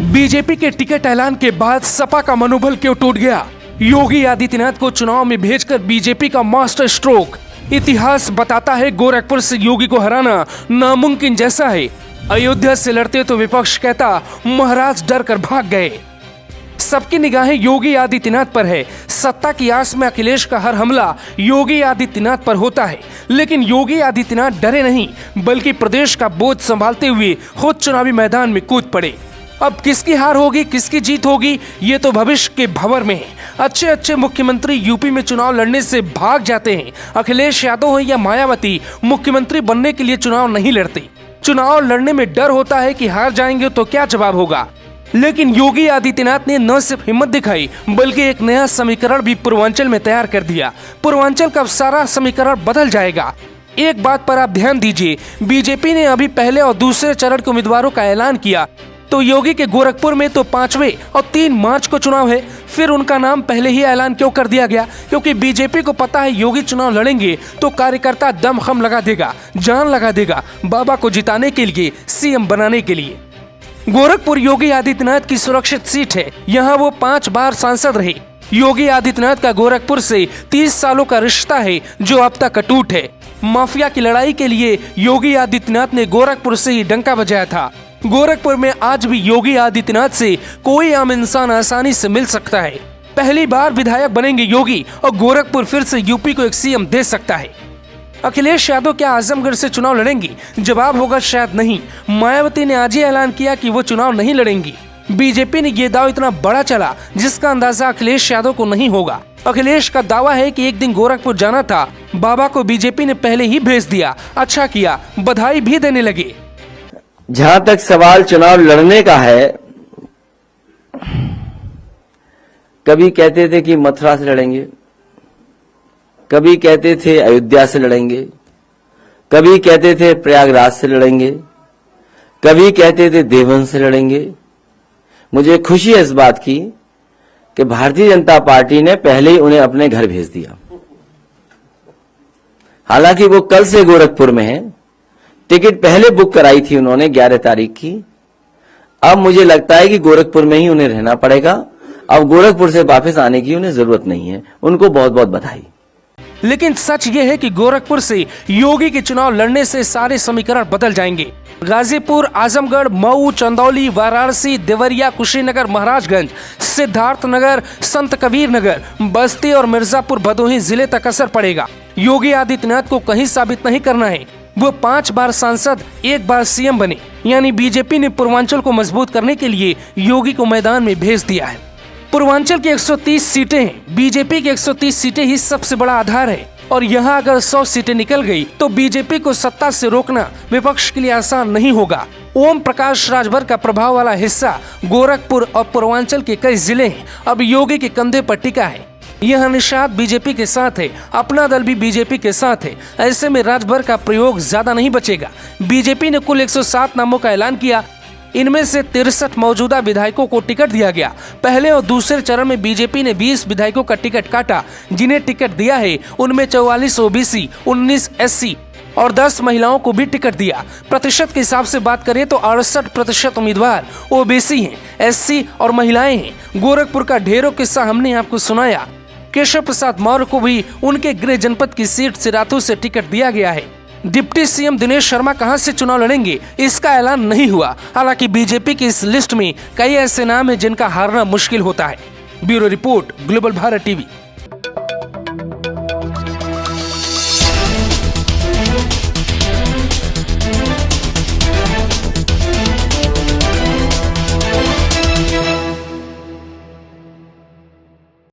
BJP के ticket ऐलान के बाद सपा का मनोबल क्यों टूट गया? योगी आदित्यनाथ को चुनाव में भेजकर बीजेपी का मास्टर स्ट्रोक। इतिहास बताता है गोरखपुर से योगी को हराना नामुमकिन जैसा है। अयोध्या से लड़ते तो विपक्ष कहता महाराज डर कर भाग गए। सबकी निगाहें योगी आदित्यनाथ पर है। सत्ता की आस में अखिलेश का हर हमला योगी आदित्यनाथ पर होता है, लेकिन योगी आदित्यनाथ डरे नहीं, बल्कि प्रदेश का बोझ संभालते हुए खुद चुनावी मैदान में कूद पड़े। अब किसकी हार होगी, किसकी जीत होगी, ये तो भविष्य के भंवर में है। अच्छे मुख्यमंत्री यूपी में चुनाव लड़ने से भाग जाते हैं। अखिलेश यादव हो या मायावती, मुख्यमंत्री बनने के लिए चुनाव नहीं लड़ते। चुनाव लड़ने में डर होता है कि हार जाएंगे तो क्या जवाब होगा। लेकिन योगी आदित्यनाथ ने न सिर्फ हिम्मत दिखाई, बल्कि एक नया समीकरण भी पूर्वांचल में तैयार कर दिया। पूर्वांचल का सारा समीकरण बदल जाएगा। एक बात पर आप ध्यान दीजिए, बीजेपी ने अभी पहले और दूसरे चरण के उम्मीदवारों का ऐलान किया, तो योगी के गोरखपुर में तो 5वें और 3 मार्च को चुनाव है। फिर उनका नाम पहले ही ऐलान क्यों कर दिया गया? क्योंकि बीजेपी को पता है योगी चुनाव लड़ेंगे तो कार्यकर्ता दम खम लगा देगा, जान लगा देगा बाबा को जिताने के लिए, सीएम बनाने के लिए। गोरखपुर योगी आदित्यनाथ की सुरक्षित सीट है। यहाँ वो 5 बार सांसद रहे। योगी आदित्यनाथ का गोरखपुर से 30 सालों का रिश्ता है, जो अब तक अटूट है। माफिया की लड़ाई के लिए योगी आदित्यनाथ ने गोरखपुर से ही डंका बजाया था। गोरखपुर में आज भी योगी आदित्यनाथ से कोई आम इंसान आसानी से मिल सकता है। पहली बार विधायक बनेंगे योगी और गोरखपुर फिर से यूपी को एक सीएम दे सकता है। अखिलेश यादव क्या आजमगढ़ से चुनाव लड़ेंगी? जवाब होगा शायद नहीं। मायावती ने आज ही ऐलान किया कि वो चुनाव नहीं लड़ेंगी। बीजेपी ने ये दाव इतना बड़ा चला जिसका अंदाजा अखिलेश यादव को नहीं होगा। अखिलेश का दावा है कि एक दिन गोरखपुर जाना था, बाबा को बीजेपी ने पहले ही भेज दिया। अच्छा किया, बधाई भी देने लगे। जहां तक सवाल चुनाव लड़ने का है, कभी कहते थे कि मथुरा से लड़ेंगे, कभी कहते थे अयोध्या से लड़ेंगे, कभी कहते थे प्रयागराज से लड़ेंगे, कभी कहते थे देवबंद से लड़ेंगे। मुझे खुशी है इस बात की कि भारतीय जनता पार्टी ने पहले ही उन्हें अपने घर भेज दिया। हालांकि वो कल से गोरखपुर में है, टिकट पहले बुक कराई थी उन्होंने 11 तारीख की। अब मुझे लगता है कि गोरखपुर में ही उन्हें रहना पड़ेगा। अब गोरखपुर से वापस आने की उन्हें जरूरत नहीं है। उनको बहुत बहुत बधाई। लेकिन सच ये है कि गोरखपुर से योगी के चुनाव लड़ने से सारे समीकरण बदल जाएंगे। गाजीपुर, आजमगढ़, मऊ, चंदौली, वाराणसी, देवरिया, कुशीनगर, महाराजगंज, सिद्धार्थनगर, संत कबीर नगर, बस्ती और मिर्जापुर, भदोही जिले तक असर पड़ेगा। योगी आदित्यनाथ को कहीं साबित नहीं करना है। वो 5 बार सांसद, 1 बार सीएम बने। यानी बीजेपी ने पूर्वांचल को मजबूत करने के लिए योगी को मैदान में भेज दिया है। पूर्वांचल की 130 सीटें हैं। बीजेपी की 130 सीटें ही सबसे बड़ा आधार है, और यहाँ अगर 100 सीटें निकल गई तो बीजेपी को सत्ता से रोकना विपक्ष के लिए आसान नहीं होगा। ओम प्रकाश राजभर का प्रभाव वाला हिस्सा गोरखपुर और पूर्वांचल के कई जिले हैं, अब योगी के कंधे पर टिका है। यह निषाद बीजेपी के साथ है, अपना दल भी बीजेपी के साथ है। ऐसे में राजभर का प्रयोग ज्यादा नहीं बचेगा। बीजेपी ने कुल 107 नामों का ऐलान किया। इनमें से 63 मौजूदा विधायकों को टिकट दिया गया। पहले और दूसरे चरण में बीजेपी ने 20 विधायकों का टिकट काटा। जिन्हें टिकट दिया है उनमें 44 ओबीसी, 19 एससी और 10 महिलाओं को भी टिकट दिया। प्रतिशत के हिसाब से बात करें तो 68% उम्मीदवार ओबीसी हैं, एससी और महिलाएं हैं। गोरखपुर का ढेरों किस्सा हमने आपको सुनाया। केशव प्रसाद मौर्य को भी उनके गृह जनपद की सीट सिराथू से टिकट दिया गया है। डिप्टी सीएम दिनेश शर्मा कहां से चुनाव लड़ेंगे, इसका ऐलान नहीं हुआ। हालांकि बीजेपी की इस लिस्ट में कई ऐसे नाम हैं जिनका हारना मुश्किल होता है। Bureau report, global Bharat TV.